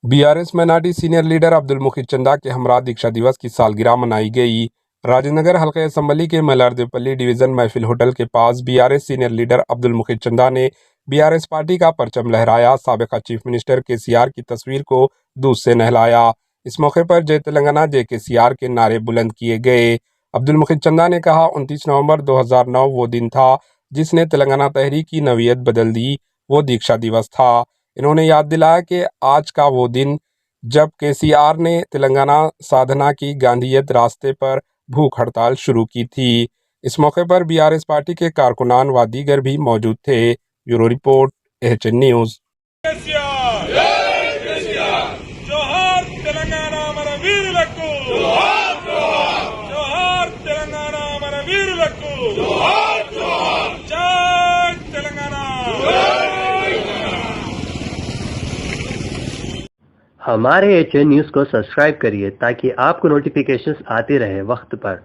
BRS minority senior leader Abdul Mukhid Chanda के हमरा दीक्षा दिवस की सालगिरह मनाई गई। राजेंद्रनगर हल्के असम्बली के मलारदेवपल्ली डिवीजन महफिल होटल के पास BRS senior leader Abdul Mukhid चंदा ने बीआरएस पार्टी का परचम लहराया, साबिका चीफ मिनिस्टर केसीआर की तस्वीर को दूध से नहलाया। इस मौके पर जय तेलंगाना जय केसीआर के नारे बुलंद किए गए। अब्दुल मुखिद चंदा ने कहा, 29 नवंबर 2009 वो दिन था जिसने तेलंगाना तहरीक की नवीयत बदल दी, वो दीक्षा दिवस था। इन्होंने याद दिलाया कि आज का वो दिन जब केसीआर ने तेलंगाना साधना की गांधीयत रास्ते पर भूख हड़ताल शुरू की थी। इस मौके पर बीआरएस पार्टी के कारकुनान व दीगर भी मौजूद थे। Bureau report, HN news. जोहार तेलंगाना मन वीरुलक्कु, जोहार तेलंगाना मन वीरुलक्कु, जय तेलंगाना। हमारे एचएन न्यूज़ को सब्सक्राइब करिए ताकि आपको नोटिफिकेशंस आते रहे वक्त पर।